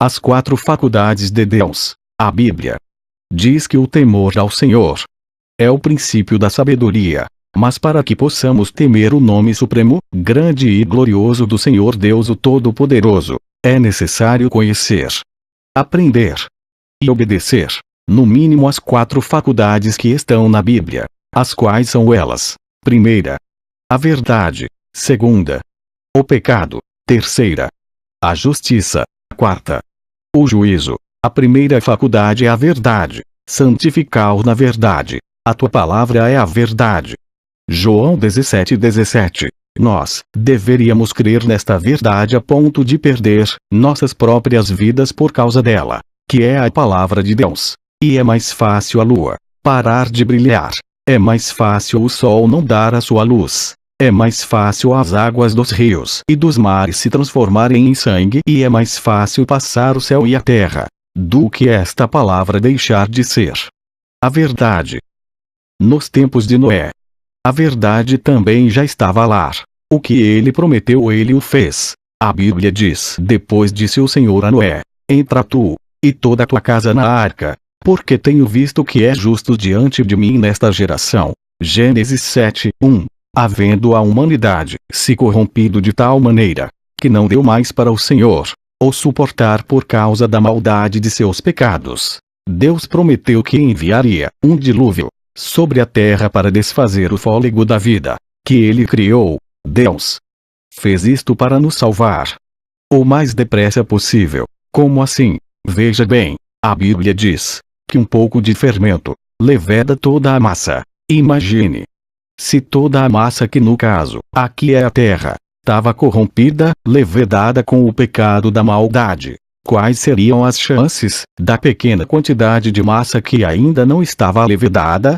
As 4 faculdades de Deus. A Bíblia diz que o temor ao Senhor é o princípio da sabedoria. Mas para que possamos temer o nome supremo, grande e glorioso do Senhor Deus o Todo-Poderoso, é necessário conhecer, aprender e obedecer, no mínimo as 4 faculdades que estão na Bíblia, as quais são elas: primeira, a verdade; segunda, o pecado; terceira, a justiça; quarta, o juízo. A primeira faculdade é a verdade. Santificai-os na verdade. A tua palavra é a verdade. João 17:17. Nós deveríamos crer nesta verdade a ponto de perder nossas próprias vidas por causa dela, que é a palavra de Deus. E é mais fácil a lua parar de brilhar. É mais fácil o sol não dar a sua luz. É mais fácil as águas dos rios e dos mares se transformarem em sangue. E é mais fácil passar o céu e a terra do que esta palavra deixar de ser a verdade. Nos tempos de Noé, a verdade também já estava lá. O que ele prometeu ele o fez. A Bíblia diz: depois disse o Senhor a Noé: entra tu e toda a tua casa na arca, porque tenho visto que é justo diante de mim nesta geração. Gênesis 7:1. Havendo a humanidade se corrompido de tal maneira que não deu mais para o Senhor ou suportar por causa da maldade de seus pecados, Deus prometeu que enviaria um dilúvio sobre a terra para desfazer o fôlego da vida que ele criou. Deus fez isto para nos salvar o mais depressa possível. Como assim? Veja bem, a Bíblia diz que um pouco de fermento leveda toda a massa. Imagine se toda a massa, que no caso aqui é a terra, estava corrompida, levedada com o pecado da maldade. Quais seriam as chances da pequena quantidade de massa que ainda não estava levedada?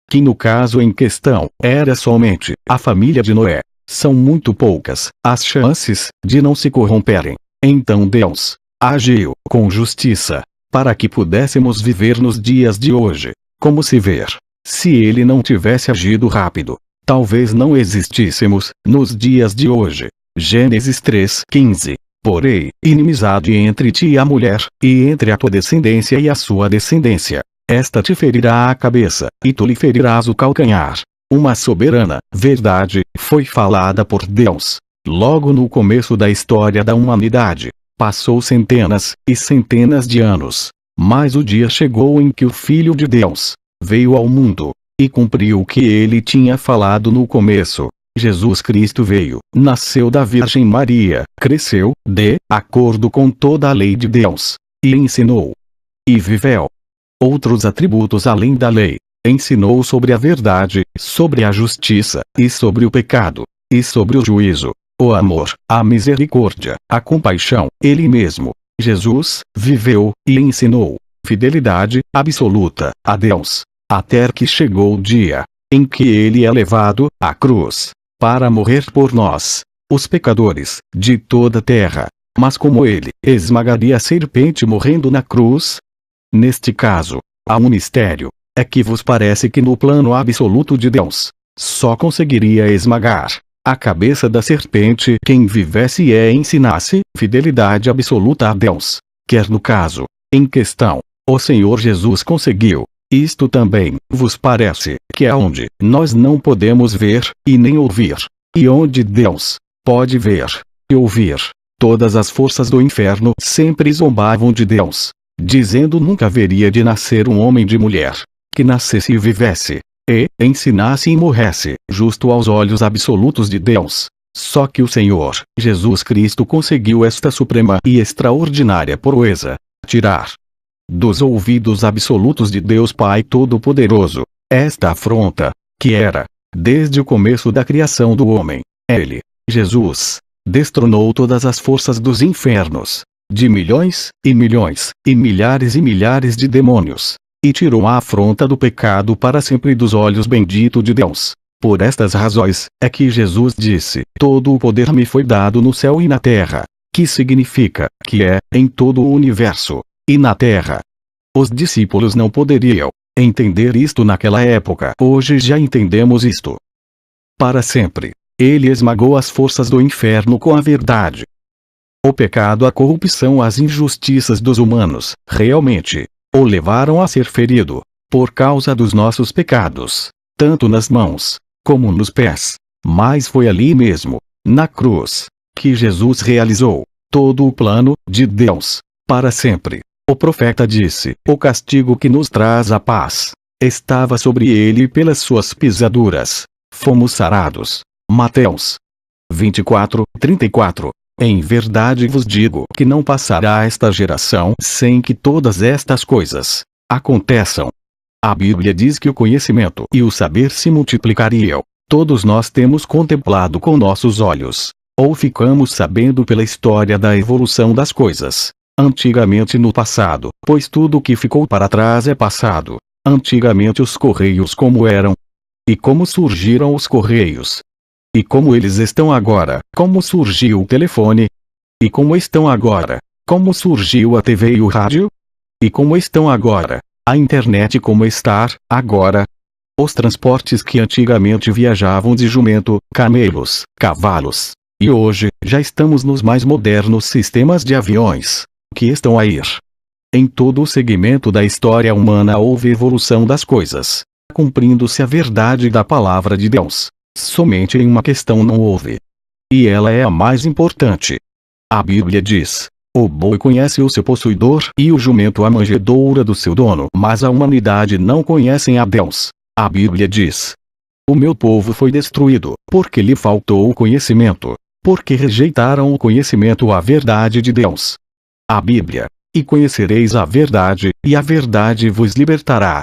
Que no caso em questão era somente a família de Noé. São muito poucas as chances de não se corromperem. Então Deus agiu com justiça para que pudéssemos viver nos dias de hoje. Como se vê, se ele não tivesse agido rápido, talvez não existíssemos nos dias de hoje. Gênesis 3:15. Porém, inimizade entre ti e a mulher, e entre a tua descendência e a sua descendência. Esta te ferirá a cabeça, e tu lhe ferirás o calcanhar. Uma soberana verdade foi falada por Deus logo no começo da história da humanidade. Passou centenas e centenas de anos, mas o dia chegou em que o Filho de Deus veio ao mundo e cumpriu o que ele tinha falado no começo. Jesus Cristo veio, nasceu da Virgem Maria, cresceu, de acordo com toda a lei de Deus, e ensinou e viveu outros atributos além da lei. Ensinou sobre a verdade, sobre a justiça, e sobre o pecado, e sobre o juízo, o amor, a misericórdia, a compaixão. Ele mesmo, Jesus, viveu e ensinou fidelidade absoluta a Deus, até que chegou o dia em que ele é levado à cruz para morrer por nós, os pecadores de toda a terra. Mas como ele esmagaria a serpente morrendo na cruz? Neste caso, há um mistério. É que vos parece que no plano absoluto de Deus, só conseguiria esmagar a cabeça da serpente quem vivesse e ensinasse fidelidade absoluta a Deus. Quer no caso em questão, o Senhor Jesus conseguiu. Isto também vos parece que é onde nós não podemos ver e nem ouvir, e onde Deus pode ver e ouvir. Todas as forças do inferno sempre zombavam de Deus, dizendo nunca haveria de nascer um homem de mulher que nascesse e vivesse, e ensinasse e morresse, justo aos olhos absolutos de Deus. Só que o Senhor Jesus Cristo conseguiu esta suprema e extraordinária proeza: tirar dos ouvidos absolutos de Deus Pai Todo-Poderoso esta afronta, que era, desde o começo da criação do homem. Ele, Jesus, destronou todas as forças dos infernos, de milhões e milhões e milhares de demônios, e tirou a afronta do pecado para sempre dos olhos bendito de Deus. Por estas razões, é que Jesus disse: todo o poder me foi dado no céu e na terra, que significa que é em todo o universo e na terra. Os discípulos não poderiam entender isto naquela época. Hoje já entendemos isto. Para sempre, ele esmagou as forças do inferno com a verdade. O pecado, a corrupção, as injustiças dos humanos, realmente, o levaram a ser ferido, por causa dos nossos pecados, tanto nas mãos, como nos pés. Mas foi ali mesmo, na cruz, que Jesus realizou todo o plano de Deus, para sempre. O profeta disse: o castigo que nos traz a paz estava sobre ele e pelas suas pisaduras fomos sarados. Mateus 24:34. Em verdade vos digo que não passará esta geração sem que todas estas coisas aconteçam. A Bíblia diz que o conhecimento e o saber se multiplicariam. Todos nós temos contemplado com nossos olhos, ou ficamos sabendo pela história da evolução das coisas. Antigamente, no passado, pois tudo que ficou para trás é passado. Antigamente os correios como eram, e como surgiram os correios, e como eles estão agora, como surgiu o telefone, e como estão agora, como surgiu a TV e o rádio, e como estão agora, a internet como está agora. Os transportes que antigamente viajavam de jumento, camelos, cavalos, e hoje, já estamos nos mais modernos sistemas de aviões, que estão a ir. Em todo o segmento da história humana houve evolução das coisas, cumprindo-se a verdade da palavra de Deus. Somente em uma questão não houve. E ela é a mais importante. A Bíblia diz: o boi conhece o seu possuidor e o jumento a manjedoura do seu dono, mas a humanidade não conhecem a Deus. A Bíblia diz: o meu povo foi destruído, porque lhe faltou o conhecimento, porque rejeitaram o conhecimento, a verdade de Deus. A Bíblia: e conhecereis a verdade, e a verdade vos libertará.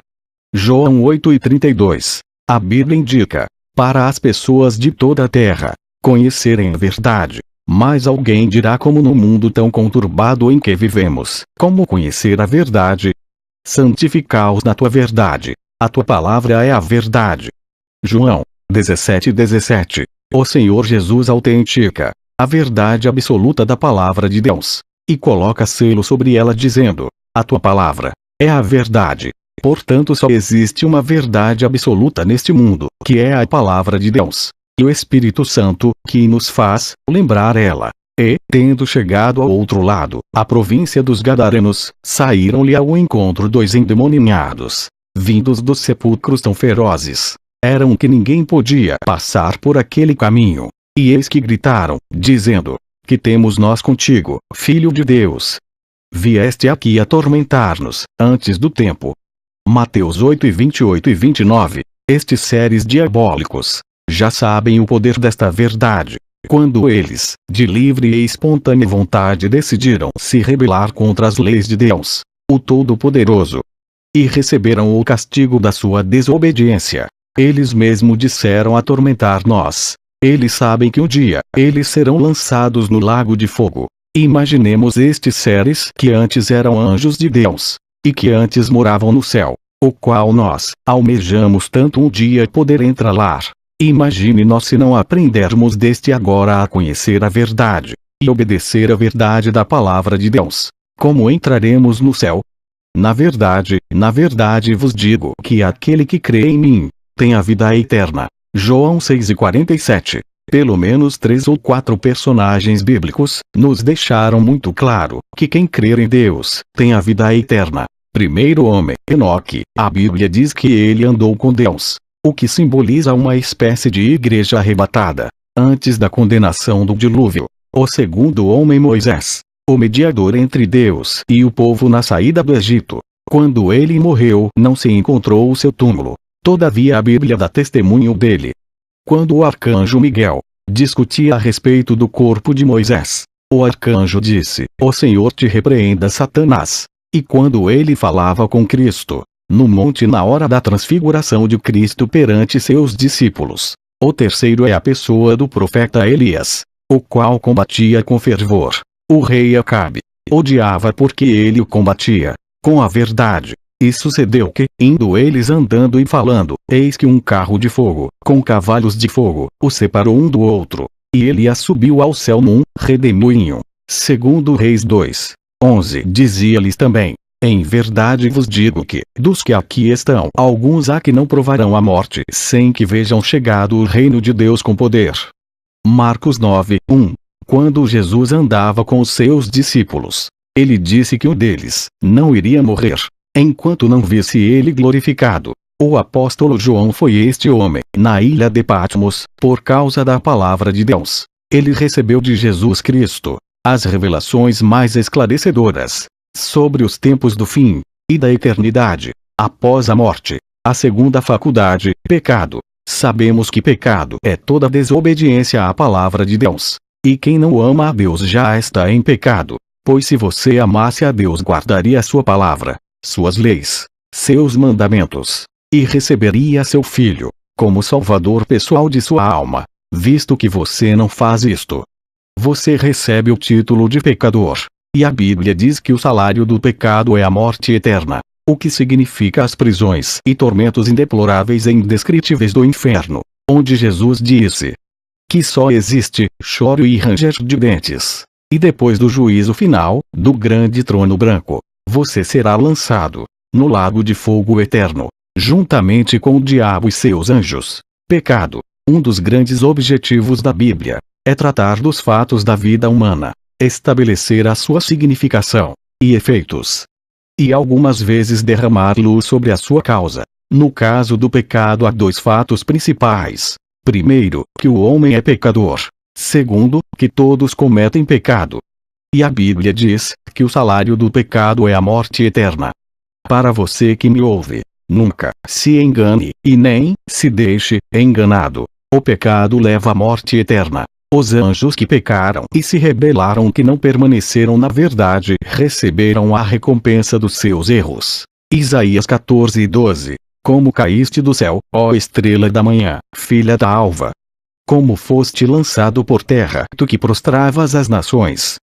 João 8:32. A Bíblia indica, para as pessoas de toda a terra conhecerem a verdade. Mas alguém dirá: como no mundo tão conturbado em que vivemos, como conhecer a verdade? Santificaos na tua verdade, a tua palavra é a verdade. João 17:17. O Senhor Jesus autentica a verdade absoluta da palavra de Deus, e coloca selo sobre ela dizendo: a tua palavra é a verdade. Portanto, só existe uma verdade absoluta neste mundo, que é a palavra de Deus, e o Espírito Santo, que nos faz lembrar ela. E, tendo chegado ao outro lado, a província dos Gadarenos, saíram-lhe ao encontro dois endemoniados, vindos dos sepulcros tão ferozes, eram que ninguém podia passar por aquele caminho. E eis que gritaram, dizendo: que temos nós contigo, Filho de Deus? Vieste aqui atormentar-nos, antes do tempo. Mateus 8:28 e 29. Estes seres diabólicos já sabem o poder desta verdade. Quando eles, de livre e espontânea vontade, decidiram se rebelar contra as leis de Deus, o Todo-Poderoso, e receberam o castigo da sua desobediência, eles mesmos disseram atormentar nós. Eles sabem que um dia, eles serão lançados no lago de fogo. Imaginemos estes seres que antes eram anjos de Deus, e que antes moravam no céu, o qual nós almejamos tanto um dia poder entrar lá. Imagine nós se não aprendermos desde agora a conhecer a verdade, e obedecer a verdade da palavra de Deus. Como entraremos no céu? Na verdade vos digo que aquele que crê em mim tem a vida eterna. João 6:47. Pelo menos 3 ou 4 personagens bíblicos nos deixaram muito claro que quem crer em Deus tem a vida eterna. Primeiro homem, Enoque, a Bíblia diz que ele andou com Deus, o que simboliza uma espécie de igreja arrebatada, antes da condenação do dilúvio. O segundo homem, Moisés, o mediador entre Deus e o povo na saída do Egito. Quando ele morreu, não se encontrou o seu túmulo. Todavia a Bíblia dá testemunho dele. Quando o arcanjo Miguel discutia a respeito do corpo de Moisés, o arcanjo disse: o Senhor te repreenda, Satanás. E quando ele falava com Cristo, no monte na hora da transfiguração de Cristo perante seus discípulos, o terceiro é a pessoa do profeta Elias, o qual combatia com fervor o rei Acabe. Odiava porque ele o combatia com a verdade. E sucedeu que, indo eles andando e falando, eis que um carro de fogo, com cavalos de fogo, o separou um do outro. E Elias subiu ao céu num redemoinho. Segundo Reis 2:11. Dizia-lhes também: em verdade vos digo que, dos que aqui estão, alguns há que não provarão a morte sem que vejam chegado o reino de Deus com poder. Marcos 9:1. quando Jesus andava com os seus discípulos, ele disse que um deles não iria morrer enquanto não visse ele glorificado. O apóstolo João foi este homem, na ilha de Patmos, por causa da palavra de Deus. Ele recebeu de Jesus Cristo as revelações mais esclarecedoras sobre os tempos do fim e da eternidade após a morte. A segunda faculdade, pecado. Sabemos que pecado é toda desobediência à palavra de Deus. E quem não ama a Deus já está em pecado. Pois se você amasse a Deus, guardaria sua palavra, suas leis, seus mandamentos, e receberia seu Filho como Salvador pessoal de sua alma. Visto que você não faz isto, você recebe o título de pecador. E a Bíblia diz que o salário do pecado é a morte eterna, o que significa as prisões e tormentos indeploráveis e indescritíveis do inferno, onde Jesus disse que só existe choro e ranger de dentes. E depois do juízo final, do grande trono branco, você será lançado no lago de fogo eterno, juntamente com o diabo e seus anjos. Pecado. Um dos grandes objetivos da Bíblia é tratar dos fatos da vida humana, estabelecer a sua significação e efeitos, e algumas vezes derramar luz sobre a sua causa. No caso do pecado há dois fatos principais. Primeiro, que o homem é pecador. Segundo, que todos cometem pecado. E a Bíblia diz que o salário do pecado é a morte eterna. Para você que me ouve, nunca se engane e nem se deixe enganado. O pecado leva à morte eterna. Os anjos que pecaram e se rebelaram, que não permaneceram na verdade, receberam a recompensa dos seus erros. Isaías 14:12. Como caíste do céu, ó estrela da manhã, filha da alva! Como foste lançado por terra, tu que prostravas as nações.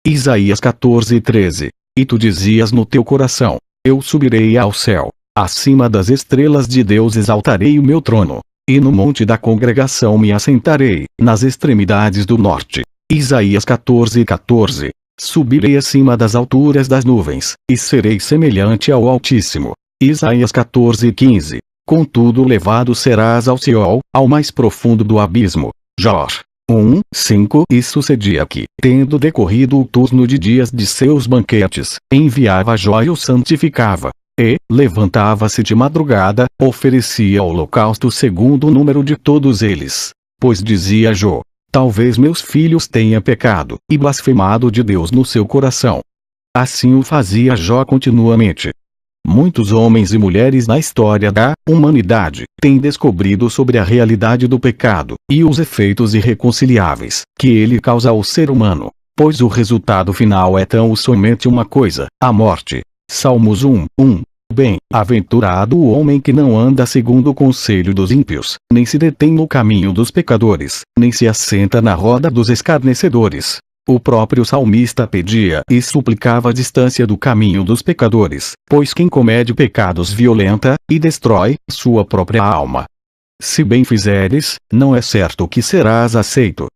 Isaías 14:13. E tu dizias no teu coração: eu subirei ao céu, acima das estrelas de Deus exaltarei o meu trono. E no monte da congregação me assentarei, nas extremidades do norte. Isaías 14:14. Subirei acima das alturas das nuvens, e serei semelhante ao Altíssimo. Isaías 14:15. Contudo levado serás ao Seol, ao mais profundo do abismo. Jó 1:5. E sucedia que, tendo decorrido o turno de dias de seus banquetes, enviava Jó e o santificava. E, levantava-se de madrugada, oferecia holocausto segundo o número de todos eles. Pois dizia Jó: talvez meus filhos tenham pecado, e blasfemado de Deus no seu coração. Assim o fazia Jó continuamente. Muitos homens e mulheres na história da humanidade têm descobrido sobre a realidade do pecado, e os efeitos irreconciliáveis que ele causa ao ser humano, pois o resultado final é tão somente uma coisa: a morte. Salmos 1:1. Bem-aventurado o homem que não anda segundo o conselho dos ímpios, nem se detém no caminho dos pecadores, nem se assenta na roda dos escarnecedores. O próprio salmista pedia e suplicava a distância do caminho dos pecadores, pois quem comete pecados violenta e destrói sua própria alma. Se bem fizeres, não é certo que serás aceito.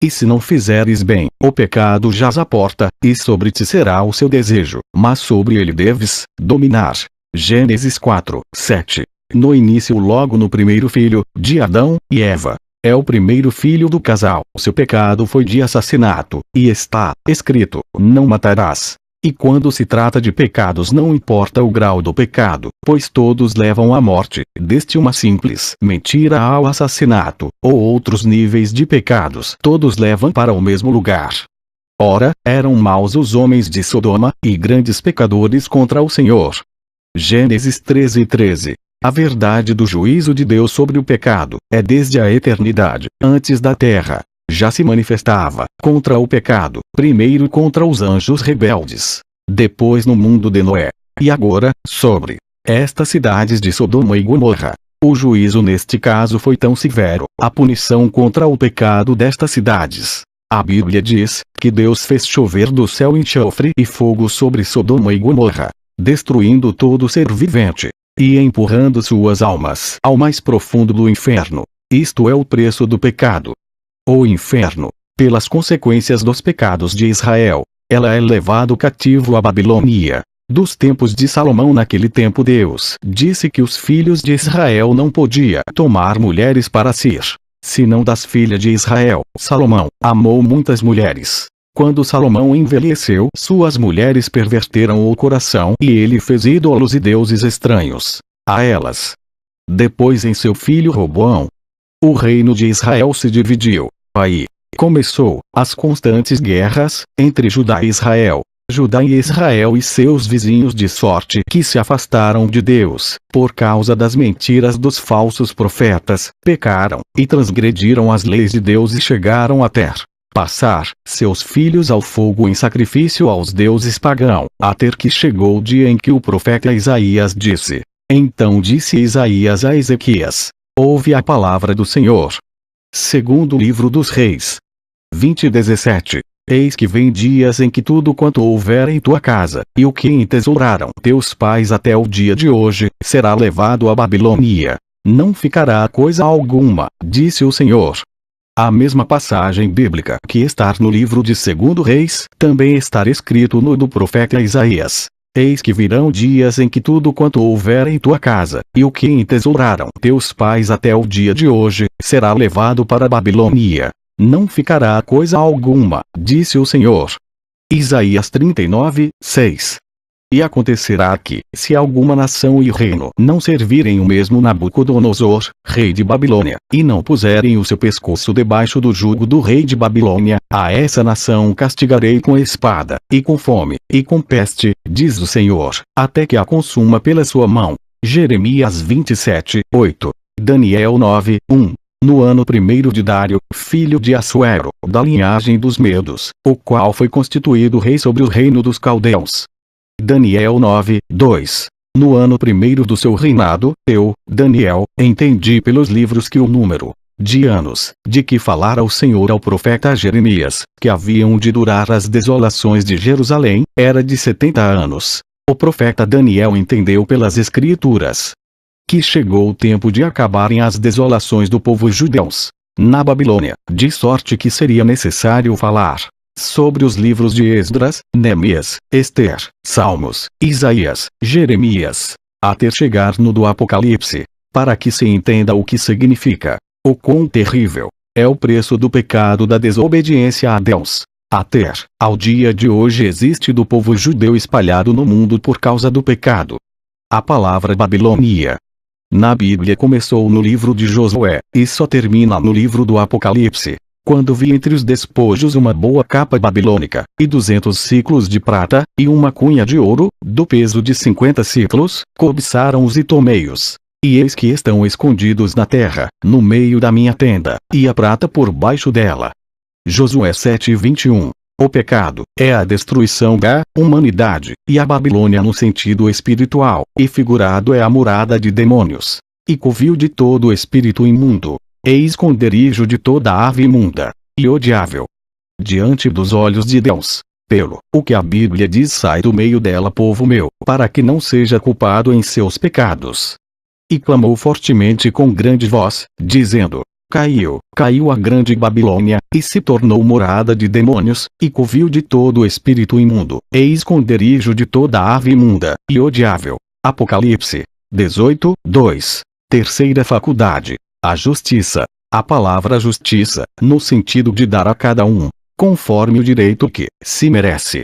E se não fizeres bem, o pecado jaz à porta, e sobre ti será o seu desejo, mas sobre ele deves dominar. Gênesis 4:7. No início, logo no primeiro filho, de Adão e Eva, é o primeiro filho do casal. Seu pecado foi de assassinato, e está escrito: não matarás. E quando se trata de pecados, não importa o grau do pecado, pois todos levam à morte, desde uma simples mentira ao assassinato, ou outros níveis de pecados, todos levam para o mesmo lugar. Ora, eram maus os homens de Sodoma, e grandes pecadores contra o Senhor. Gênesis 13:13. A verdade do juízo de Deus sobre o pecado é desde a eternidade, antes da terra, já se manifestava contra o pecado, primeiro contra os anjos rebeldes, depois no mundo de Noé, e agora, sobre estas cidades de Sodoma e Gomorra. O juízo neste caso foi tão severo, a punição contra o pecado destas cidades. A Bíblia diz que Deus fez chover do céu enxofre e fogo sobre Sodoma e Gomorra, destruindo todo ser vivente, e empurrando suas almas ao mais profundo do inferno. Isto é o preço do pecado. O inferno, pelas consequências dos pecados de Israel, ela é levado cativo à Babilônia. Dos tempos de Salomão, naquele tempo Deus disse que os filhos de Israel não podiam tomar mulheres para si, senão das filhas de Israel. Salomão amou muitas mulheres. Quando Salomão envelheceu, suas mulheres perverteram o coração e ele fez ídolos e deuses estranhos a elas. Depois em seu filho Roboão, o reino de Israel se dividiu. Aí começou as constantes guerras entre Judá e Israel. Judá e Israel e seus vizinhos, de sorte que se afastaram de Deus, por causa das mentiras dos falsos profetas, pecaram, e transgrediram as leis de Deus e chegaram a ter passar seus filhos ao fogo em sacrifício aos deuses pagãos, até que chegou o dia em que o profeta Isaías disse. Então disse Isaías a Ezequias: ouve a palavra do Senhor. Segundo livro dos Reis 20:17. Eis que vem dias em que tudo quanto houver em tua casa, e o que entesouraram teus pais até o dia de hoje, será levado à Babilônia. Não ficará coisa alguma, disse o Senhor. A mesma passagem bíblica que está no livro de 2 Reis, também está escrito no do profeta Isaías. Eis que virão dias em que tudo quanto houver em tua casa, e o que entesouraram teus pais até o dia de hoje, será levado para a Babilônia. Não ficará coisa alguma, disse o Senhor. Isaías 39:6. E acontecerá que, se alguma nação e reino não servirem o mesmo Nabucodonosor, rei de Babilônia, e não puserem o seu pescoço debaixo do jugo do rei de Babilônia, a essa nação castigarei com espada, e com fome, e com peste, diz o Senhor, até que a consuma pela sua mão. Jeremias 27:8. Daniel 9:1. No ano 1º de Dário, filho de Assuero, da linhagem dos Medos, o qual foi constituído rei sobre o reino dos Caldeus. Daniel 9:2. No ano 1º do seu reinado, eu, Daniel, entendi pelos livros que o número de anos, de que falara o Senhor ao profeta Jeremias, que haviam de durar as desolações de Jerusalém, era de 70 anos. O profeta Daniel entendeu pelas Escrituras que chegou o tempo de acabarem as desolações do povo judeus na Babilônia, de sorte que seria necessário falar sobre os livros de Esdras, Neemias, Ester, Salmos, Isaías, Jeremias, até chegar no do Apocalipse, para que se entenda o que significa, o quão terrível é o preço do pecado da desobediência a Deus. Até ao dia de hoje existe do povo judeu espalhado no mundo por causa do pecado. A palavra Babilônia na Bíblia começou no livro de Josué, e só termina no livro do Apocalipse. Quando vi entre os despojos uma boa capa babilônica, e 200 siclos de prata, e uma cunha de ouro, do peso de 50 siclos, cobiçaram-os e tomei-os. E eis que estão escondidos na terra, no meio da minha tenda, e a prata por baixo dela. Josué 7:21. O pecado é a destruição da humanidade, e a Babilônia no sentido espiritual, e figurado é a morada de demônios, e covil de todo espírito imundo, e esconderijo de toda ave imunda, e odiável diante dos olhos de Deus. Pelo o que a Bíblia diz: sai do meio dela, povo meu, para que não seja culpado em seus pecados. E clamou fortemente com grande voz, dizendo: caiu a grande Babilônia, e se tornou morada de demônios, e covil de todo espírito imundo, e esconderijo de toda ave imunda, e odiável. Apocalipse 18:2. Terceira faculdade. A justiça. A palavra justiça, no sentido de dar a cada um, conforme o direito que se merece.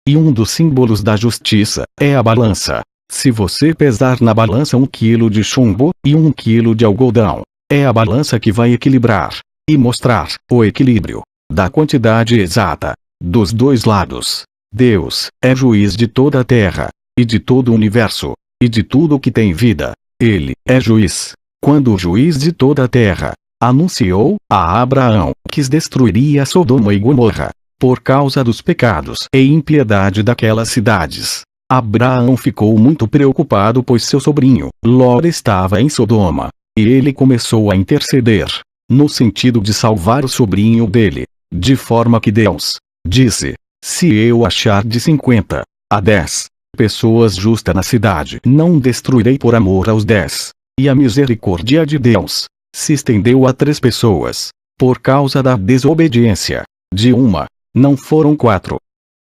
E um dos símbolos da justiça é a balança. Se você pesar na balança 1 quilo de chumbo, e 1 quilo de algodão, é a balança que vai equilibrar e mostrar o equilíbrio da quantidade exata dos dois lados. Deus é juiz de toda a terra, e de todo o universo, e de tudo o que tem vida. Ele é juiz. Quando o juiz de toda a terra anunciou a Abraão que destruiria Sodoma e Gomorra por causa dos pecados e impiedade daquelas cidades, Abraão ficou muito preocupado, pois seu sobrinho Ló estava em Sodoma. E ele começou a interceder, no sentido de salvar o sobrinho dele, de forma que Deus disse: se eu achar de 50 a 10 pessoas justas na cidade, não destruirei por amor aos 10. E a misericórdia de Deus se estendeu a 3 pessoas, por causa da desobediência de uma. Não foram 4.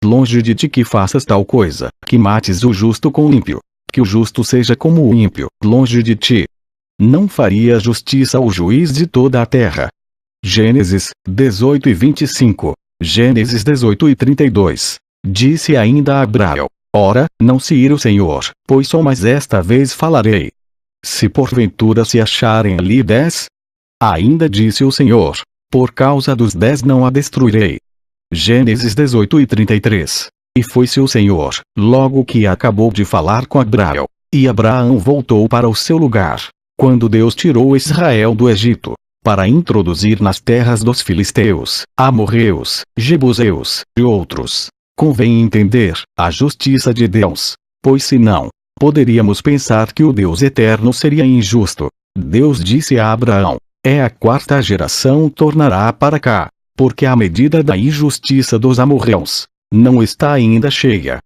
Longe de ti que faças tal coisa, que mates o justo com o ímpio, que o justo seja como o ímpio, longe de ti. não faria justiça ao juiz de toda a terra. Gênesis 18:25. Gênesis 18:32. Disse ainda a Abraão: ora, não se ira o Senhor, pois só mais esta vez falarei. Se porventura se acharem ali 10, ainda disse o Senhor, por causa dos 10 não a destruirei. Gênesis 18:33. E foi-se o Senhor, logo que acabou de falar com Abraão, e Abraão voltou para o seu lugar, quando Deus tirou Israel do Egito, para introduzir nas terras dos filisteus, amorreus, jebuseus e outros. Convém entender a justiça de Deus, pois senão, poderíamos pensar que o Deus eterno seria injusto. Deus disse a Abraão: é a quarta geração tornará para cá, porque a medida da injustiça dos amorreus não está ainda cheia.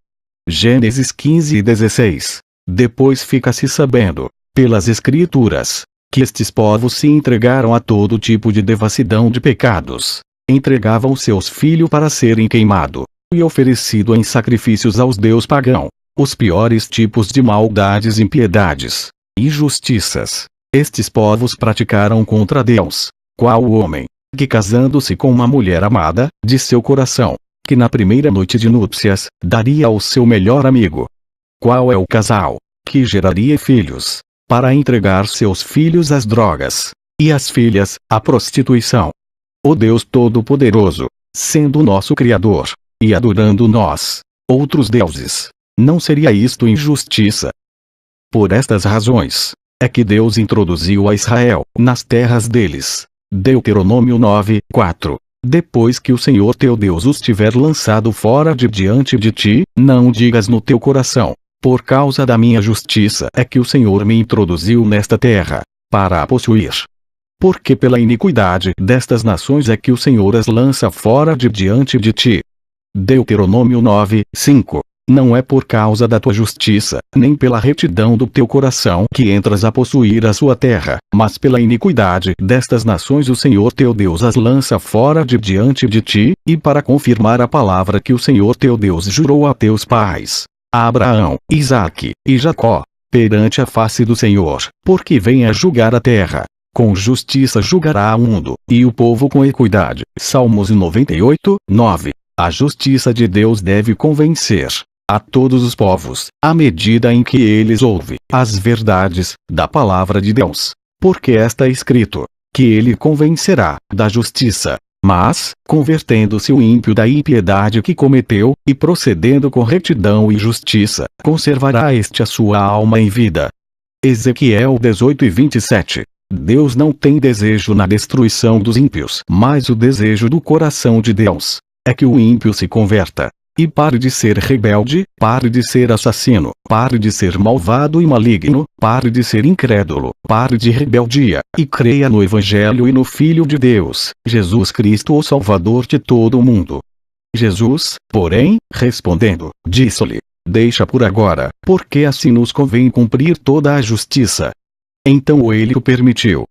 Gênesis 15:16. Depois fica-se sabendo, pelas Escrituras, que estes povos se entregaram a todo tipo de devassidão de pecados. Entregavam seus filhos para serem queimados e oferecido em sacrifícios aos deuses pagãos. Os piores tipos de maldades e impiedades, injustiças, estes povos praticaram contra Deus. Qual o homem que, casando-se com uma mulher amada, de seu coração, que na primeira noite de núpcias, daria ao seu melhor amigo? Qual é o casal que geraria filhos, para entregar seus filhos às drogas, e as filhas, à prostituição? O Deus Todo-Poderoso, sendo o nosso Criador, e adorando nós, outros deuses, não seria isto injustiça? Por estas razões, é que Deus introduziu a Israel nas terras deles. Deuteronômio 9:4. Depois que o Senhor teu Deus os tiver lançado fora de diante de ti, não digas no teu coração: por causa da minha justiça é que o Senhor me introduziu nesta terra, para a possuir. Porque pela iniquidade destas nações é que o Senhor as lança fora de diante de ti. Deuteronômio 9:5. Não é por causa da tua justiça, nem pela retidão do teu coração que entras a possuir a sua terra, mas pela iniquidade destas nações o Senhor teu Deus as lança fora de diante de ti, e para confirmar a palavra que o Senhor teu Deus jurou a teus pais, a Abraão, Isaque e Jacó, perante a face do Senhor, porque vem a julgar a terra. Com justiça julgará o mundo, e o povo com equidade. Salmos 98:9. A justiça de Deus deve convencer a todos os povos, à medida em que eles ouvem as verdades da palavra de Deus, porque está escrito que ele convencerá da justiça. Mas, convertendo-se o ímpio da impiedade que cometeu, e procedendo com retidão e justiça, conservará este a sua alma em vida. Ezequiel 18:27. Deus não tem desejo na destruição dos ímpios, mas o desejo do coração de Deus é que o ímpio se converta, e pare de ser rebelde, pare de ser assassino, pare de ser malvado e maligno, pare de ser incrédulo, pare de rebeldia, e creia no Evangelho e no Filho de Deus, Jesus Cristo, o Salvador de todo o mundo. Jesus, porém, respondendo, disse-lhe: deixa por agora, porque assim nos convém cumprir toda a justiça. Então ele o permitiu.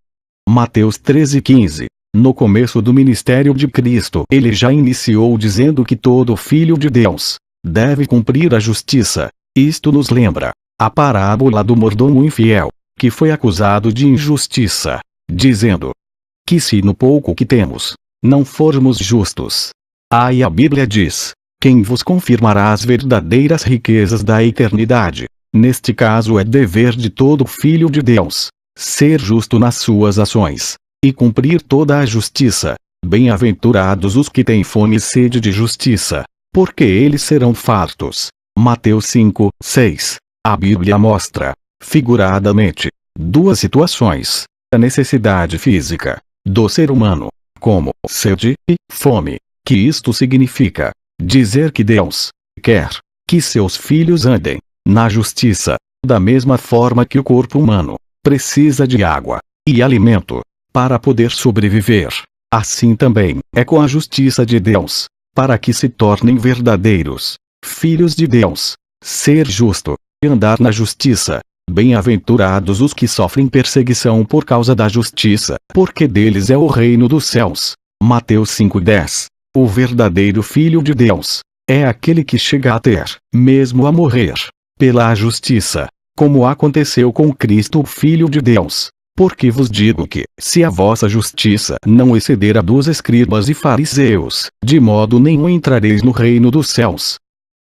Mateus 13:15. No começo do ministério de Cristo, ele já iniciou dizendo que todo filho de Deus deve cumprir a justiça. Isto nos lembra a parábola do mordomo infiel, que foi acusado de injustiça, dizendo que se no pouco que temos, não formos justos, aí a Bíblia diz: quem vos confirmará as verdadeiras riquezas da eternidade? Neste caso é dever de todo filho de Deus ser justo nas suas ações e cumprir toda a justiça. Bem-aventurados os que têm fome e sede de justiça, porque eles serão fartos. Mateus 5:6. A Bíblia mostra, figuradamente, duas situações: a necessidade física do ser humano, como sede e fome. Que isto significa dizer que Deus quer que seus filhos andem na justiça, da mesma forma que o corpo humano precisa de água e alimento para poder sobreviver. Assim também é com a justiça de Deus, para que se tornem verdadeiros filhos de Deus. Ser justo e andar na justiça. Bem-aventurados os que sofrem perseguição por causa da justiça, porque deles é o reino dos céus. Mateus 5:10. O verdadeiro filho de Deus é aquele que chega a ter, mesmo a morrer, pela justiça, como aconteceu com Cristo, o Filho de Deus. Porque vos digo que, se a vossa justiça não exceder a dos escribas e fariseus, de modo nenhum entrareis no reino dos céus.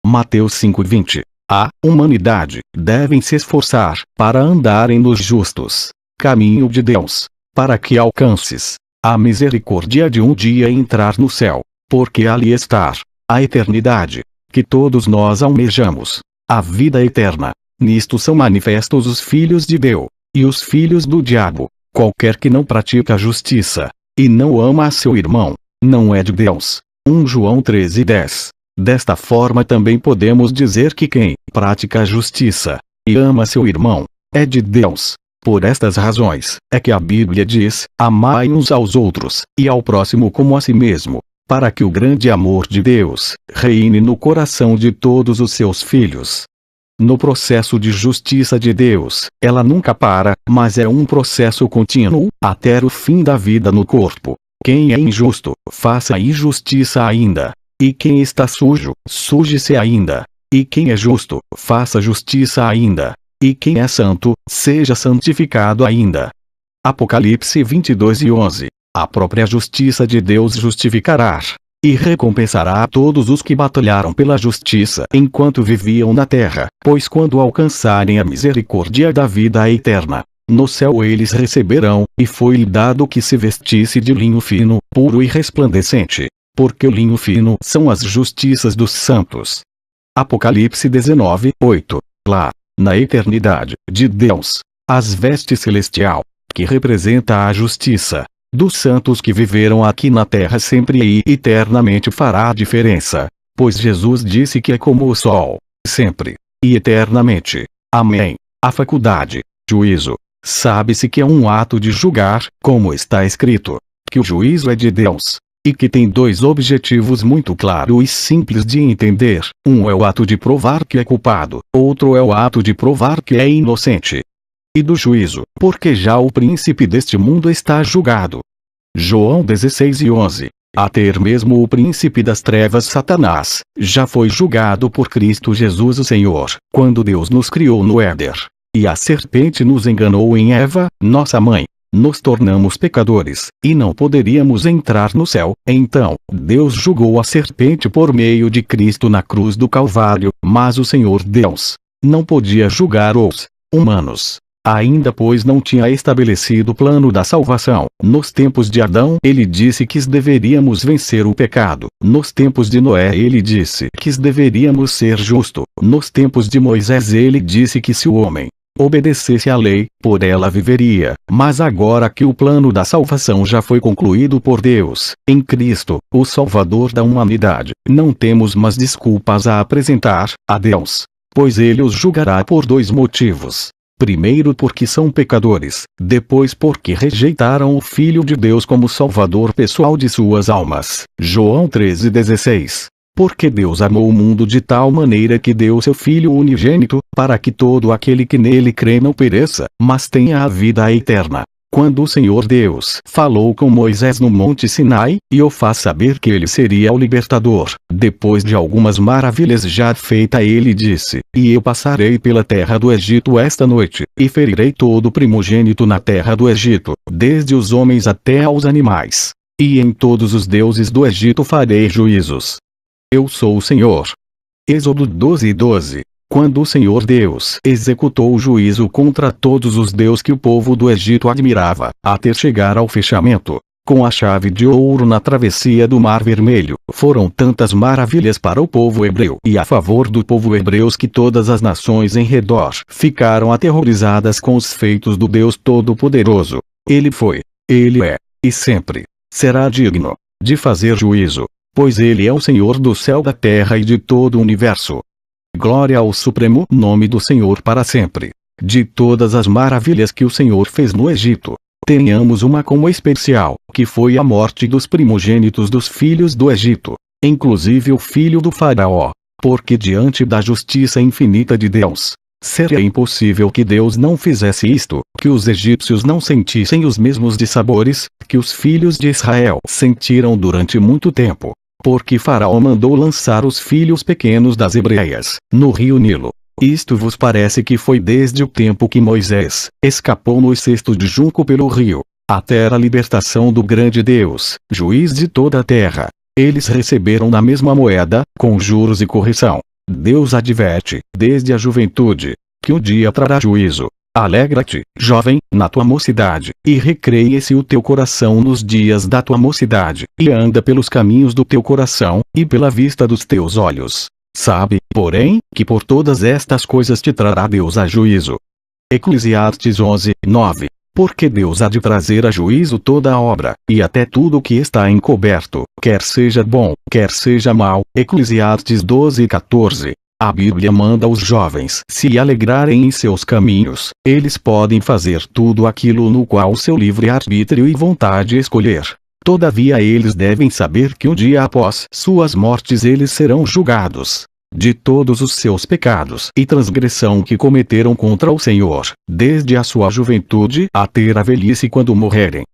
Mateus 5:20. A humanidade devem se esforçar para andarem nos justos caminho de Deus, para que alcances a misericórdia de um dia entrar no céu, porque ali está a eternidade, que todos nós almejamos, a vida eterna. Nisto são manifestos os filhos de Deus e os filhos do diabo. Qualquer que não pratica a justiça e não ama a seu irmão, não é de Deus. 1 João 13:10. Desta forma também podemos dizer que quem pratica a justiça e ama seu irmão é de Deus. Por estas razões é que a Bíblia diz: amai uns aos outros e ao próximo como a si mesmo, para que o grande amor de Deus reine no coração de todos os seus filhos. No processo de justiça de Deus, ela nunca para, mas é um processo contínuo, até o fim da vida no corpo. Quem é injusto, faça injustiça ainda. E quem está sujo, suje-se ainda. E quem é justo, faça justiça ainda. E quem é santo, seja santificado ainda. Apocalipse 22:11. A própria justiça de Deus justificará e recompensará a todos os que batalharam pela justiça enquanto viviam na terra, pois quando alcançarem a misericórdia da vida eterna, no céu eles receberão, e foi-lhe dado que se vestisse de linho fino, puro e resplandecente, porque o linho fino são as justiças dos santos. Apocalipse 19:8. Lá, na eternidade de Deus, as vestes celestial, que representa a justiça dos santos que viveram aqui na terra sempre e eternamente fará a diferença, pois Jesus disse que é como o sol, sempre e eternamente. Amém. A faculdade, juízo, sabe-se que é um ato de julgar, como está escrito, que o juízo é de Deus, e que tem dois objetivos muito claros e simples de entender: um é o ato de provar que é culpado, outro é o ato de provar que é inocente. E do juízo, porque já o príncipe deste mundo está julgado. João 16:11. Até mesmo o príncipe das trevas Satanás, já foi julgado por Cristo Jesus o Senhor, quando Deus nos criou no Éden. E a serpente nos enganou em Eva, nossa mãe. Nos tornamos pecadores, e não poderíamos entrar no céu. Então, Deus julgou a serpente por meio de Cristo na cruz do Calvário, mas o Senhor Deus não podia julgar os humanos. Ainda pois não tinha estabelecido o plano da salvação. Nos tempos de Adão ele disse que deveríamos vencer o pecado. Nos tempos de Noé ele disse que deveríamos ser justos. Nos tempos de Moisés ele disse que se o homem obedecesse à lei, por ela viveria. Mas agora que o plano da salvação já foi concluído por Deus, em Cristo, o Salvador da humanidade, não temos mais desculpas a apresentar a Deus, pois ele os julgará por dois motivos. Primeiro porque são pecadores, depois porque rejeitaram o Filho de Deus como Salvador pessoal de suas almas. João 13:16. Porque Deus amou o mundo de tal maneira que deu seu Filho unigênito, para que todo aquele que nele crê não pereça, mas tenha a vida eterna. Quando o Senhor Deus falou com Moisés no Monte Sinai, e o faz saber que ele seria o libertador, depois de algumas maravilhas já feitas ele disse: E eu passarei pela terra do Egito esta noite, e ferirei todo primogênito na terra do Egito, desde os homens até aos animais. E em todos os deuses do Egito farei juízos. Eu sou o Senhor. Êxodo 12:12. Quando o Senhor Deus executou o juízo contra todos os deuses que o povo do Egito admirava, até chegar ao fechamento, com a chave de ouro na travessia do Mar Vermelho, foram tantas maravilhas para o povo hebreu e a favor do povo hebreu que todas as nações em redor ficaram aterrorizadas com os feitos do Deus Todo-Poderoso. Ele foi, ele é, e sempre será digno de fazer juízo, pois ele é o Senhor do céu, da terra e de todo o universo. Glória ao supremo nome do Senhor para sempre. De todas as maravilhas que o Senhor fez no Egito, tenhamos uma como especial, que foi a morte dos primogênitos dos filhos do Egito, inclusive o filho do faraó, porque diante da justiça infinita de Deus, seria impossível que Deus não fizesse isto, que os egípcios não sentissem os mesmos dissabores que os filhos de Israel sentiram durante muito tempo. Porque Faraó mandou lançar os filhos pequenos das hebreias no rio Nilo, Isto vos parece que foi desde o tempo que Moisés escapou no cesto de junco pelo rio, até a libertação do grande Deus, juiz de toda a terra. Eles receberam na mesma moeda, com juros e correção. Deus adverte, desde a juventude, que um dia trará juízo. Alegra-te, jovem, na tua mocidade, e recreie-se o teu coração nos dias da tua mocidade, e anda pelos caminhos do teu coração, e pela vista dos teus olhos. Sabe, porém, que por todas estas coisas te trará Deus a juízo. Eclesiastes 11, 9. Porque Deus há de trazer a juízo toda a obra, e até tudo o que está encoberto, quer seja bom, quer seja mau. Eclesiastes 12, 14. A Bíblia manda os jovens se alegrarem em seus caminhos. Eles podem fazer tudo aquilo no qual seu livre-arbítrio e vontade escolher. Todavia eles devem saber que um dia após suas mortes eles serão julgados de todos os seus pecados e transgressão que cometeram contra o Senhor, desde a sua juventude até a velhice quando morrerem.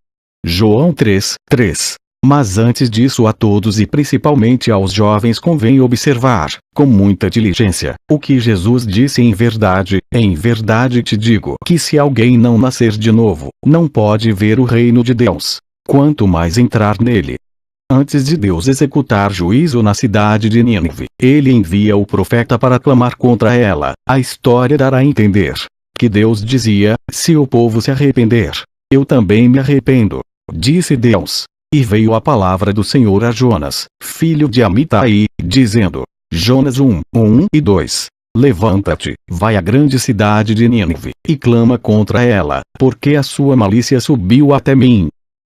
João 3, 3. Mas antes disso a todos e principalmente aos jovens convém observar, com muita diligência, o que Jesus disse em verdade te digo que se alguém não nascer de novo, não pode ver o reino de Deus. Quanto mais entrar nele. Antes de Deus executar juízo na cidade de Nínive, ele envia o profeta para clamar contra ela. A história dará a entender que Deus dizia: se o povo se arrepender, eu também me arrependo. Disse Deus. E veio a palavra do Senhor a Jonas, filho de Amitai, dizendo: Jonas 1, 1 e 2. Levanta-te, vai à grande cidade de Nínive, e clama contra ela, porque a sua malícia subiu até mim.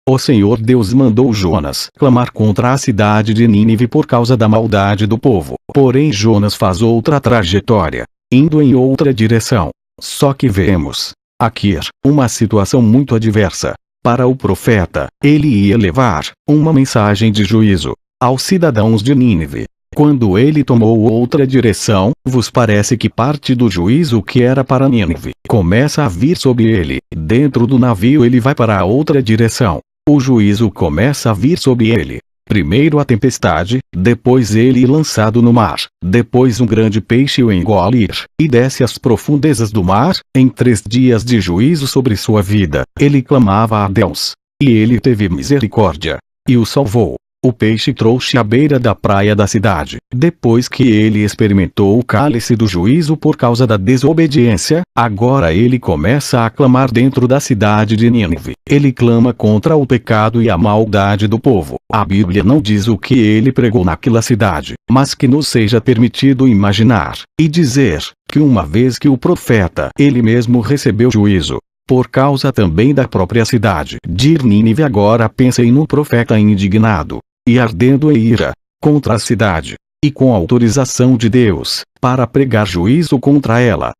O Senhor Deus mandou Jonas clamar contra a cidade de Nínive por causa da maldade do povo. Porém Jonas faz outra trajetória, indo em outra direção. Só que vemos aqui uma situação muito adversa. Para o profeta, ele ia levar uma mensagem de juízo aos cidadãos de Nínive. Quando ele tomou outra direção, vos parece que parte do juízo que era para Nínive começa a vir sobre ele. Dentro do navio ele vai para a outra direção. O juízo começa a vir sobre ele. Primeiro a tempestade, depois ele lançado no mar, depois um grande peixe o engolir, e desce às profundezas do mar. Em 3 dias de juízo sobre sua vida, ele clamava a Deus. E ele teve misericórdia, e o salvou. O peixe trouxe à beira da praia da cidade. Depois que ele experimentou o cálice do juízo por causa da desobediência, agora ele começa a clamar dentro da cidade de Nínive. Ele clama contra o pecado e a maldade do povo. A Bíblia não diz o que ele pregou naquela cidade, mas que nos seja permitido imaginar e dizer que uma vez que o profeta ele mesmo recebeu juízo por causa também da própria cidade de Nínive, agora pensem no profeta indignado e ardendo em ira contra a cidade, e com autorização de Deus, para pregar juízo contra ela.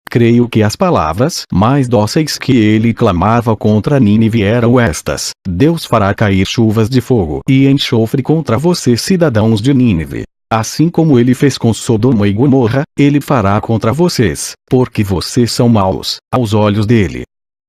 Creio que as palavras mais dóceis que ele clamava contra Nínive eram estas: Deus fará cair chuvas de fogo e enxofre contra vocês, cidadãos de Nínive. Assim como ele fez com Sodoma e Gomorra, ele fará contra vocês, porque vocês são maus aos olhos dele.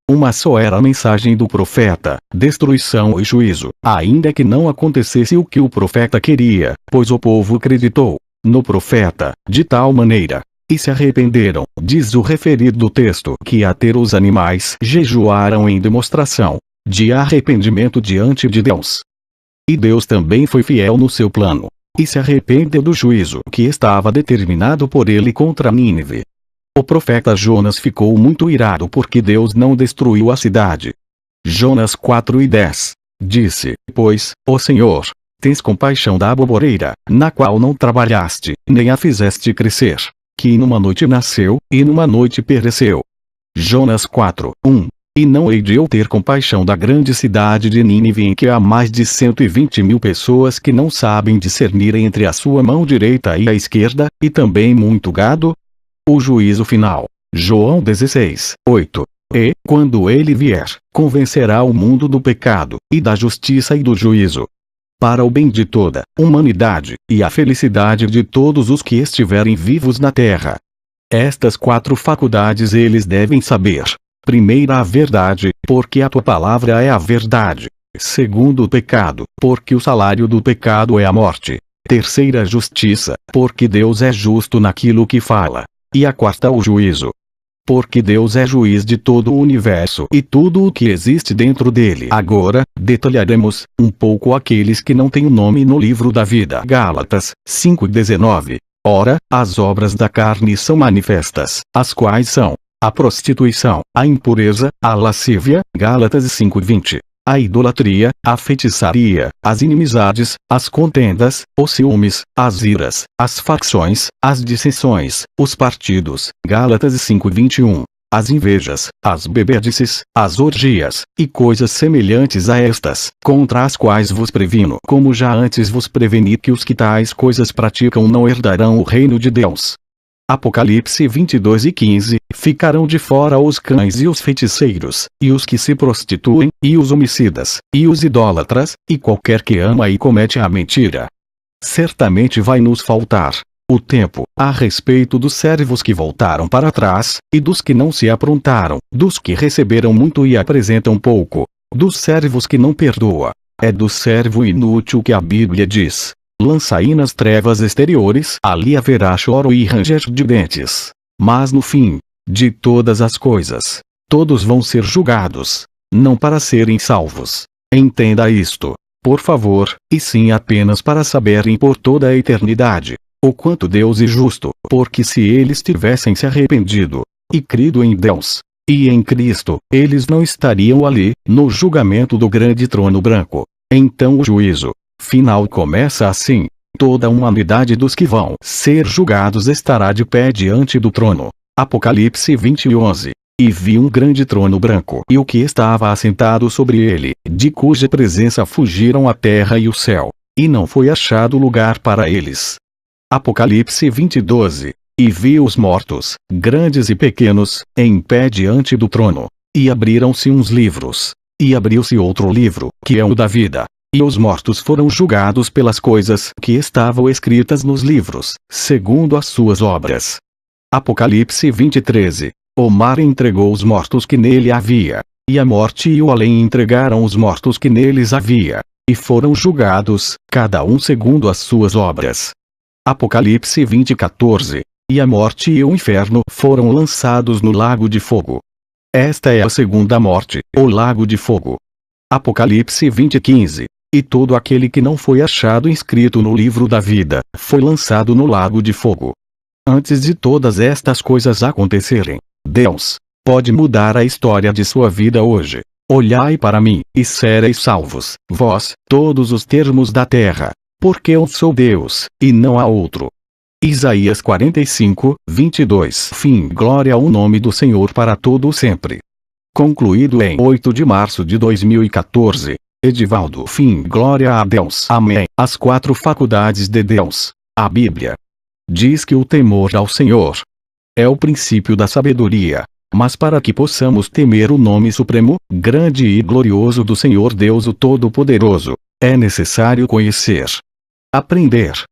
Uma só era a mensagem do profeta: destruição e juízo, ainda que não acontecesse o que o profeta queria, pois o povo acreditou no profeta, de tal maneira, e se arrependeram. Diz o referido texto que até os animais jejuaram em demonstração de arrependimento diante de Deus. E Deus também foi fiel no seu plano, e se arrependeu do juízo que estava determinado por ele contra Nínive. O profeta Jonas ficou muito irado porque Deus não destruiu a cidade. Jonas 4:10. Disse, pois, ó Senhor, tens compaixão da aboboreira, na qual não trabalhaste, nem a fizeste crescer, que numa noite nasceu, e numa noite pereceu. Jonas 4:1. E não hei de eu ter compaixão da grande cidade de Nínive, em que há mais de 120.000 pessoas que não sabem discernir entre a sua mão direita e a esquerda, e também muito gado? O juízo final. João 16:8. E, quando ele vier, convencerá o mundo do pecado, e da justiça e do juízo, para o bem de toda a humanidade, e a felicidade de todos os que estiverem vivos na terra. Estas 4 faculdades eles devem saber. Primeira, a verdade, porque a tua palavra é a verdade. Segundo, o pecado, porque o salário do pecado é a morte. Terceira, justiça, porque Deus é justo naquilo que fala. e a quarta o juízo. Porque Deus é juiz de todo o universo e tudo o que existe dentro dele. Agora, detalharemos um pouco aqueles que não têm o nome no livro da vida. Gálatas 5:19. Ora, as obras da carne são manifestas, as quais são a prostituição, a impureza, a lascívia, Gálatas 5:20. A idolatria, a feitiçaria, as inimizades, as contendas, os ciúmes, as iras, as facções, as dissensões, os partidos, Gálatas 5:21. As invejas, as bebedices, as orgias, e coisas semelhantes a estas, contra as quais vos previno, como já antes vos preveni que os que tais coisas praticam não herdarão o reino de Deus. Apocalipse 22:15, ficarão de fora os cães e os feiticeiros, e os que se prostituem, e os homicidas, e os idólatras, e qualquer que ama e comete a mentira. Certamente vai nos faltar o tempo, a respeito dos servos que voltaram para trás, e dos que não se aprontaram, dos que receberam muito e apresentam pouco, dos servos que não perdoa. É do servo inútil que a Bíblia diz: lança-i nas trevas exteriores, ali haverá choro e ranger de dentes. Mas no fim de todas as coisas, todos vão ser julgados, não para serem salvos. Entenda isto, por favor, e sim apenas para saberem por toda a eternidade o quanto Deus é justo, porque se eles tivessem se arrependido e crido em Deus e em Cristo, eles não estariam ali, no julgamento do grande trono branco. Então o juízo final começa assim: toda a humanidade dos que vão ser julgados estará de pé diante do trono. Apocalipse 20:11. E vi um grande trono branco e o que estava assentado sobre ele, de cuja presença fugiram a terra e o céu, e não foi achado lugar para eles. Apocalipse 20:12. E vi os mortos, grandes e pequenos, em pé diante do trono. E abriram-se uns livros. E abriu-se outro livro, que é o da vida. E os mortos foram julgados pelas coisas que estavam escritas nos livros, segundo as suas obras. Apocalipse 20:13. O mar entregou os mortos que nele havia, e a morte e o além entregaram os mortos que neles havia, e foram julgados, cada um segundo as suas obras. Apocalipse 20:14. E a morte e o inferno foram lançados no lago de fogo. Esta é a segunda morte, o lago de fogo. Apocalipse 20:15. E todo aquele que não foi achado inscrito no livro da vida, foi lançado no lago de fogo. Antes de todas estas coisas acontecerem, Deus pode mudar a história de sua vida hoje. Olhai para mim, e sereis salvos, vós, todos os termos da terra, porque eu sou Deus, e não há outro. Isaías 45:22. Fim. Glória ao nome do Senhor para todo o sempre. Concluído em 8 de março de 2014. Edivaldo. Fim. Glória a Deus. Amém. As 4 faculdades de Deus. A Bíblia diz que o temor ao Senhor é o princípio da sabedoria. Mas para que possamos temer o nome supremo, grande e glorioso do Senhor Deus o Todo-Poderoso, é necessário conhecer, aprender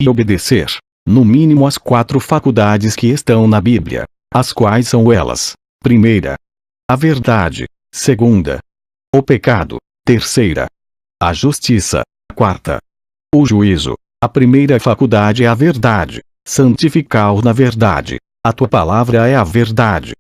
e obedecer, no mínimo as 4 faculdades que estão na Bíblia, as quais são elas: primeira, a verdade; segunda, o pecado; terceira, a justiça; quarta, o juízo. A primeira faculdade é a verdade. Santificai-os na verdade. A tua palavra é a verdade.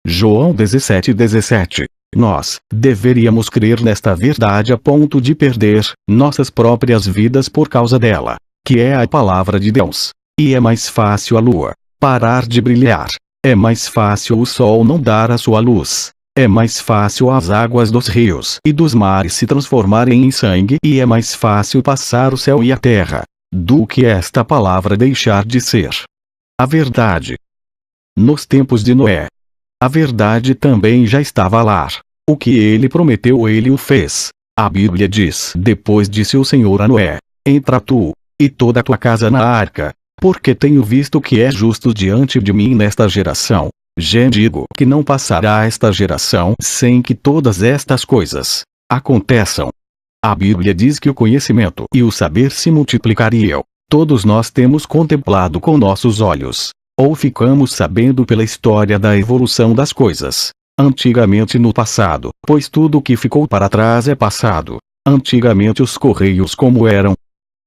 João 17:17. Nós deveríamos crer nesta verdade a ponto de perder nossas próprias vidas por causa dela, que é a palavra de Deus. E é mais fácil a lua parar de brilhar. É mais fácil o sol não dar a sua luz. É mais fácil as águas dos rios e dos mares se transformarem em sangue. E é mais fácil passar o céu e a terra do que esta palavra deixar de ser a verdade. Nos tempos de Noé, a verdade também já estava lá. O que ele prometeu ele o fez. A Bíblia diz: depois disse o Senhor a Noé: entra tu e toda a tua casa na arca, porque tenho visto que é justo diante de mim nesta geração. Já digo que não passará esta geração sem que todas estas coisas aconteçam. A Bíblia diz que o conhecimento e o saber se multiplicariam. Todos nós temos contemplado com nossos olhos, ou ficamos sabendo pela história da evolução das coisas. Antigamente no passado, pois tudo que ficou para trás é passado. Antigamente os correios como eram,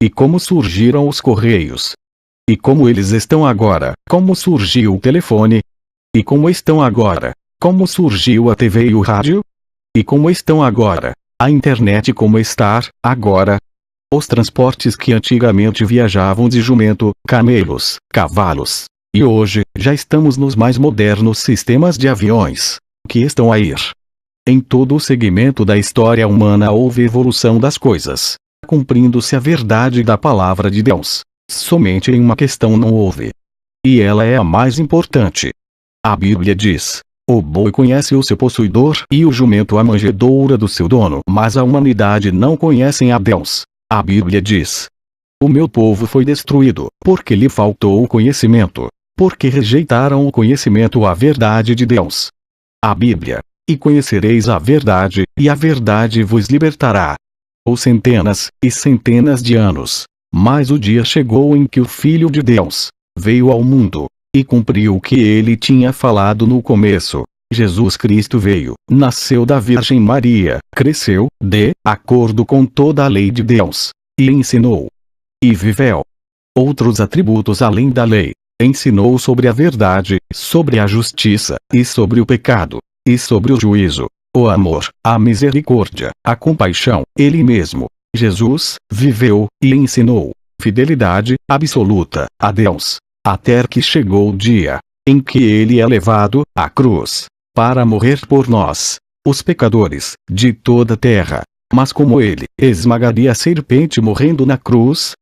e como surgiram os correios. E como eles estão agora? Como surgiu o telefone? E como estão agora? Como surgiu a TV e o rádio? E como estão agora? A internet como está, agora? Os transportes que antigamente viajavam de jumento, camelos, cavalos. E hoje, já estamos nos mais modernos sistemas de aviões, que estão a ir. Em todo o segmento da história humana houve evolução das coisas, cumprindo-se a verdade da palavra de Deus. Somente em uma questão não houve. E ela é a mais importante. A Bíblia diz: o boi conhece o seu possuidor e o jumento a manjedoura do seu dono, mas a humanidade não conhece a Deus. A Bíblia diz: o meu povo foi destruído, porque lhe faltou o conhecimento, porque rejeitaram o conhecimento, a verdade de Deus. A Bíblia: e conhecereis a verdade, e a verdade vos libertará. Ou centenas e centenas de anos. Mas o dia chegou em que o Filho de Deus veio ao mundo, e cumpriu o que ele tinha falado no começo. Jesus Cristo veio, nasceu da Virgem Maria, cresceu, de acordo com toda a lei de Deus, e ensinou. E viveu outros atributos além da lei. Ensinou sobre a verdade, sobre a justiça, e sobre o pecado, e sobre o juízo, o amor, a misericórdia, a compaixão. Ele mesmo, Jesus, viveu e ensinou fidelidade absoluta a Deus, até que chegou o dia em que ele é levado à cruz para morrer por nós, os pecadores de toda a terra. Mas como ele esmagaria a serpente morrendo na cruz?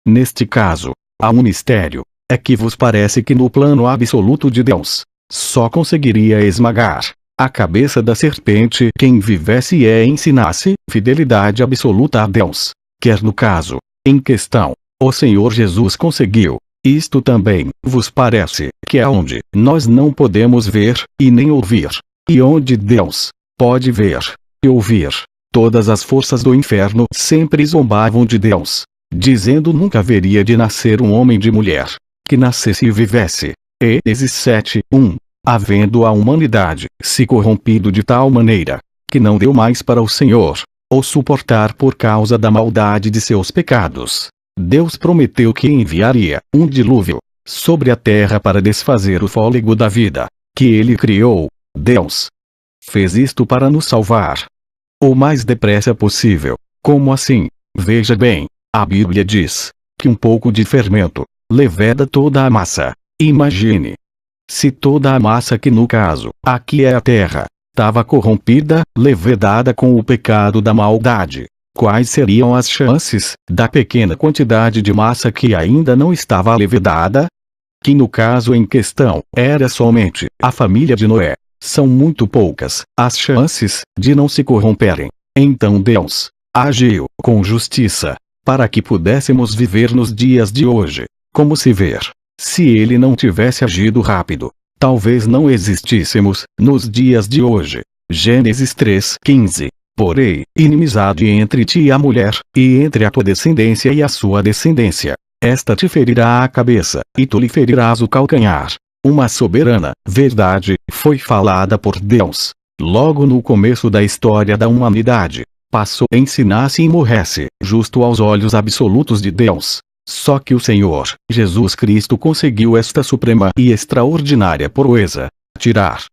Neste caso, há um mistério. É que vos parece que no plano absoluto de Deus, só conseguiria esmagar a cabeça da serpente quem vivesse e ensinasse fidelidade absoluta a Deus. Quer no caso em questão, o Senhor Jesus conseguiu. Isto também vos parece que é onde nós não podemos ver e nem ouvir, e onde Deus pode ver e ouvir. Todas as forças do inferno sempre zombavam de Deus, dizendo nunca haveria de nascer um homem de mulher que nascesse e vivesse. Êxodo 7:1. Havendo a humanidade se corrompido de tal maneira que não deu mais para o Senhor o suportar por causa da maldade de seus pecados, Deus prometeu que enviaria um dilúvio sobre a terra para desfazer o fôlego da vida que ele criou. Deus fez isto para nos salvar o mais depressa possível. Como assim? Veja bem, a Bíblia diz que um pouco de fermento leveda toda a massa. Imagine se toda a massa, que no caso aqui é a terra, estava corrompida, levedada com o pecado da maldade. Quais seriam as chances da pequena quantidade de massa que ainda não estava levedada? Que no caso em questão era somente a família de Noé. São muito poucas as chances de não se corromperem. Então Deus agiu com justiça para que pudéssemos viver nos dias de hoje. Como se ver, se ele não tivesse agido rápido, talvez não existíssemos nos dias de hoje. Gênesis 3:15. Porém, inimizade entre ti e a mulher, e entre a tua descendência e a sua descendência. Esta te ferirá a cabeça, e tu lhe ferirás o calcanhar. Uma soberana verdade foi falada por Deus logo no começo da história da humanidade. Passou, ensinasse e morresse, justo aos olhos absolutos de Deus. Só que o Senhor Jesus Cristo conseguiu esta suprema e extraordinária proeza: tirar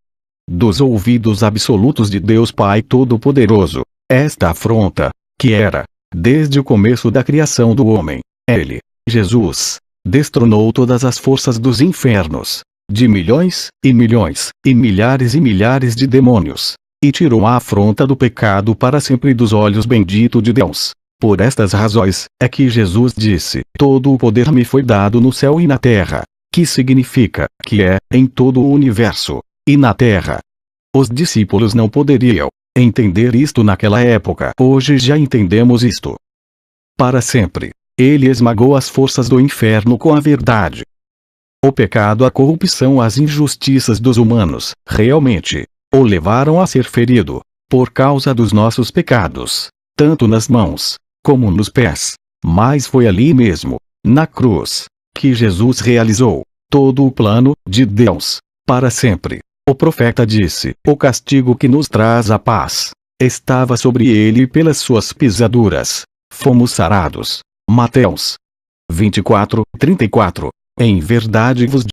dos ouvidos absolutos de Deus Pai Todo-Poderoso esta afronta, que era, desde o começo da criação do homem. Ele, Jesus, destronou todas as forças dos infernos, de milhões, e milhões, e milhares de demônios, e tirou a afronta do pecado para sempre dos olhos bendito de Deus. Por estas razões, é que Jesus disse: todo o poder me foi dado no céu e na terra, que significa que é, em todo o universo, e na terra. Os discípulos não poderiam entender isto naquela época. Hoje já entendemos isto. Para sempre, ele esmagou as forças do inferno com a verdade. O pecado, a corrupção, as injustiças dos humanos, realmente, o levaram a ser ferido, por causa dos nossos pecados, tanto nas mãos, como nos pés. Mas foi ali mesmo, na cruz, que Jesus realizou todo o plano de Deus, para sempre. O profeta disse: o castigo que nos traz a paz estava sobre ele, e pelas suas pisaduras fomos sarados. Mateus 24:34. Em verdade vos